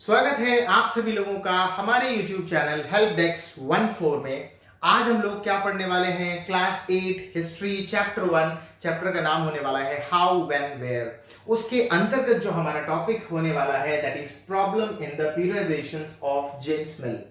स्वागत है आप सभी लोगों का हमारे YouTube चैनल हेल्प डेस्क 14 में। आज हम लोग क्या पढ़ने वाले हैं? Class 8 history chapter 1। चैप्टर का नाम होने वाला है हाउ व्हेन वेयर। उसके अंतर्गत जो हमारा टॉपिक होने वाला है that is problem in the periodisations of James Mill.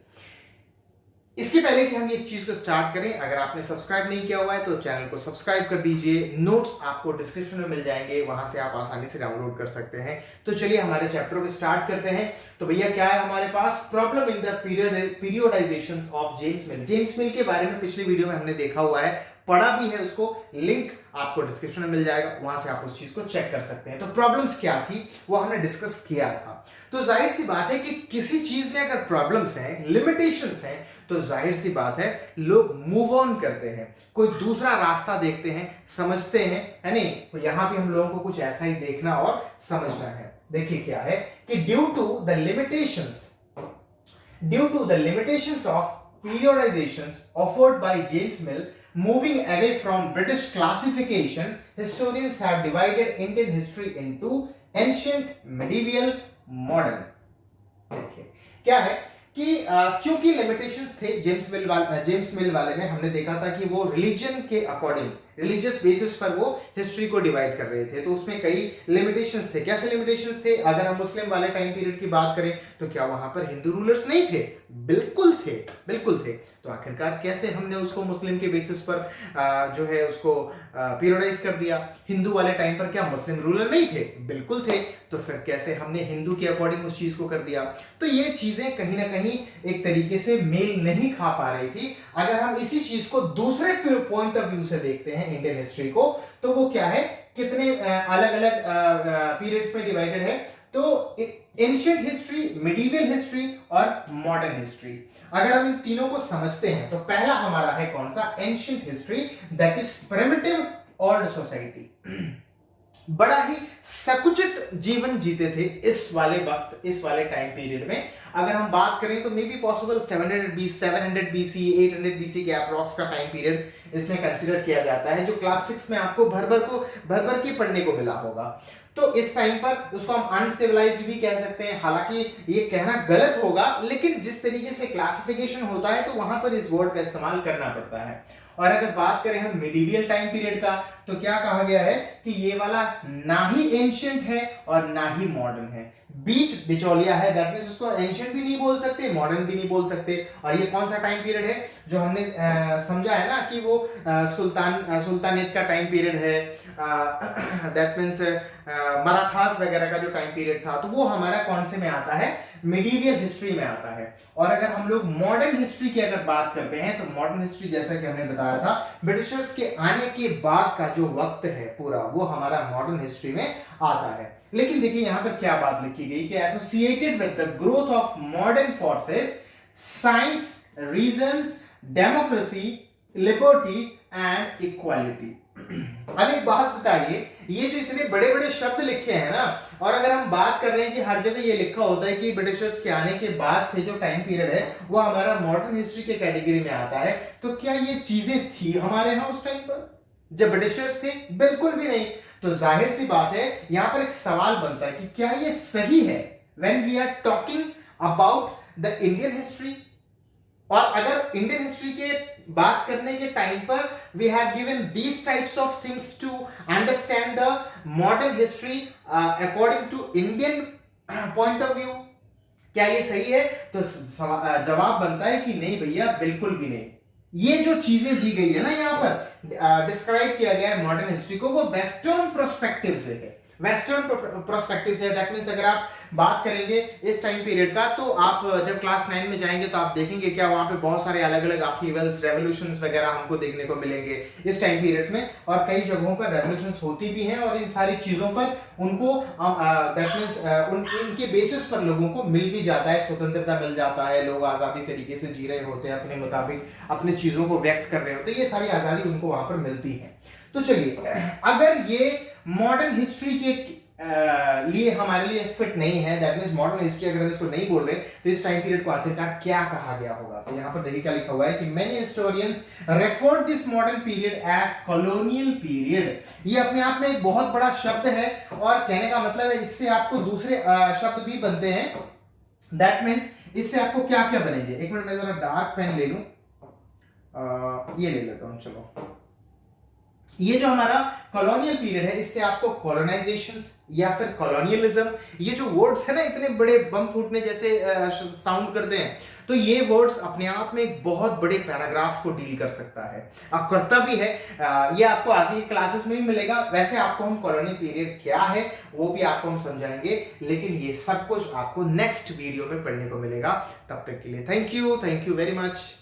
इसके पहले कि हम इस चीज को स्टार्ट करें, अगर आपने सब्सक्राइब नहीं किया हुआ है तो चैनल को सब्सक्राइब कर दीजिए। नोट्स आपको डिस्क्रिप्शन में मिल जाएंगे, वहां से आप आसानी से डाउनलोड कर सकते हैं। तो चलिए हमारे चैप्टर को स्टार्ट करते हैं। तो भैया क्या है हमारे पास? Problem in the periodisations of James Mill. James Mill के बारे में पिछली वीडियो में हमने देखा हुआ है, पढ़ा भी है उसको, लिंक आपको डिस्क्रिप्शन में मिल जाएगा, वहां से आप उस चीज को चेक कर सकते हैं। तो प्रॉब्लम्स क्या थी वो हमने डिस्कस किया था। तो जाहिर सी बात है कि किसी चीज में अगर प्रॉब्लम्स हैं, लिमिटेशंस हैं, तो जाहिर सी बात है लोग मूव ऑन करते हैं, कोई दूसरा रास्ता देखते हैं, समझते हैं, है नहीं? तो यहां भी हम लोगों को कुछ ऐसा ही देखना और समझना है। देखिए क्या है कि due to the limitations of periodizations offered by James Mill, moving away from British classification, historians have divided Indian history into ancient, medieval, modern. देखिए क्या है कि क्योंकि लिमिटेशंस थे जेम्स मिल वाले में, हमने देखा था कि वो रिलीजन के अकॉर्डिंग, रिलीजियस बेसिस पर वो हिस्ट्री को डिवाइड कर रहे थे। तो उसमें कई लिमिटेशंस थे। कैसे लिमिटेशंस थे? अगर हम मुस्लिम वाले टाइम पीरियड की बात करें तो क्या वहां पर हिंदू रूलर्स नहीं थे? बिल्कुल थे, बिल्कुल थे। तो आखिरकार कैसे हमने उसको मुस्लिम के बेसिस पर जो है उसको पीरियडाइज कर दिया? हिंदू वाले टाइम पर क्या मुस्लिम रूलर नहीं थे? बिल्कुल थे। तो फिर कैसे हमने हिंदू के अकॉर्डिंग उस चीज को कर दिया? तो ये चीजें कहीं ना कहीं एक तरीके से मेल नहीं खा पा रही थी। अगर हम इसी चीज को दूसरे पॉइंट ऑफ व्यू से देखते हैं इंडियन हिस्ट्री को, तो वो क्या है, कितने अलग अलग पीरियड्स में डिवाइडेड है। तो एंशिएंट हिस्ट्री, मिडिवल हिस्ट्री और मॉडर्न हिस्ट्री। अगर हम इन तीनों को समझते हैं तो पहला हमारा है कौन सा? Ancient history, that is primitive old society. बड़ा ही सकुचित जीवन जीते थे इस वाले वक्त, इस वाले टाइम पीरियड में। अगर हम बात करें तो may be possible 700 BC 800 BC के अप्रॉक्स का टाइम पीरियड इसमें कंसीडर किया जाता है, जो क्लास 6 में आपको भर भर के पढ़ने को मिला होगा। तो इस टाइम पर उसको हम अनसिविलाइज्ड भी कह सकते हैं। हालांकि ये कहना गलत होगा, लेकिन जिस तरीके से क्लासिफिकेशन होता है तो वहां पर इस वर्ड का इस्तेमाल करना पड़ता है। और अगर बात करें हम मिडिवियल टाइम पीरियड का, तो क्या कहा गया है कि ये वाला ना ही एंशिएंट है और ना ही मॉडर्न है, बीच बिचौलिया है। दैट मींस उसको एंशिएंट भी नहीं बोल सकते, मॉडर्न भी नहीं बोल सकते। और ये कौन सा टाइम पीरियड है जो हमने समझा है ना कि वो सुल्तानेट का टाइम पीरियड है, दैट मींस मराठास वगैरह का जो टाइम पीरियड था, तो वो हमारा कौन से में आता है? मिडिवियल हिस्ट्री में आता है। और अगर हम लोग मॉडर्न हिस्ट्री की अगर बात करते हैं तो मॉडर्न हिस्ट्री, जैसा कि हमने बताया था, ब्रिटिशर्स के आने के बाद का जो वक्त है पूरा, वो हमारा मॉडर्न हिस्ट्री में आता है। लेकिन देखिए यहां पर क्या बात लिखी गई कि associated with the growth of modern forces, science, reasons, democracy, liberty and equality. अब एक बात बताइए, ये जो इतने बड़े बड़े शब्द लिखे हैं ना, और अगर हम बात कर रहे हैं कि हर जगह ये लिखा होता है कि ब्रिटिशर्स के आने के बाद से जो टाइम पीरियड है वो हमारा मॉडर्न हिस्ट्री के कैटेगरी में आता है, तो क्या ये चीजें थी हमारे यहां उस टाइम पर जब ब्रिटिशर्स थे? बिल्कुल भी नहीं। तो जाहिर सी बात है यहां पर एक सवाल बनता है कि क्या ये सही है when we are talking about the Indian history? और अगर इंडियन हिस्ट्री के बात करने के टाइम पर we have given these types of things to understand the modern history according to Indian point of view, क्या ये सही है? तो जवाब बनता है कि नहीं भैया, बिल्कुल भी नहीं। ये जो चीजें दी गई है ना, यहां पर डिस्क्राइब किया गया है मॉडर्न हिस्ट्री को, वो वेस्टर्न प्रोस्पेक्टिव से है, वेस्टर्न प्रोस्पेक्टिव से। दैट मींस अगर आप बात करेंगे इस टाइम पीरियड का, तो आप जब क्लास 9 में जाएंगे तो आप देखेंगे क्या वहां पे बहुत सारे अलग अलग अपहीवल्स, रेवोल्यूशंस वगैरह हमको देखने को मिलेंगे इस टाइम पीरियड्स में। और कई जगहों पर रेवोल्यूशंस होती भी हैं, और इन सारी चीजों पर उनको दैट मींस इनके बेसिस पर लोगों को मिल भी जाता है, स्वतंत्रता मिल जाता है, लोग आजादी तरीके से जी रहे होते हैं, अपने मुताबिक अपने चीजों को व्यक्त कर रहे होते हैं, ये सारी आजादी उनको वहां पर मिलती है। तो चलिए, अगर ये मॉडर्न हिस्ट्री के लिए हमारे लिए फिट नहीं है, दैट मींस मॉडर्न हिस्ट्री अगर हम इसको नहीं बोल रहे, तो इस टाइम पीरियड को आखिरकार क्या कहा गया होगा? तो यहां पर देखिए क्या लिखा हुआ है कि many historians refer this modern period as colonial period. ये अपने आप में एक बहुत बड़ा शब्द है, और कहने का मतलब है इससे आपको दूसरे शब्द भी बनते हैं दैट मीन्स इससे आपको क्या क्या बनेंगे, एक मिनट मैं जरा डार्क पेन ले लूं, ये ले लेता हूं, चलो। ये जो हमारा कॉलोनियल पीरियड है, इससे आपको कॉलोनाइजेशन या फिर कॉलोनियलिज्म, ये जो वर्ड्स है ना इतने बड़े बम फूटने जैसे साउंड करते हैं, तो ये वर्ड्स अपने आप में एक बहुत बड़े पैराग्राफ को डील कर सकता है, अब करता भी है। ये आपको आगे क्लासेस में भी मिलेगा। वैसे आपको हम कॉलोनियल पीरियड क्या है वो भी आपको हम समझाएंगे, लेकिन ये सब कुछ आपको नेक्स्ट वीडियो में पढ़ने को मिलेगा। तब तक के लिए थैंक यू वेरी मच।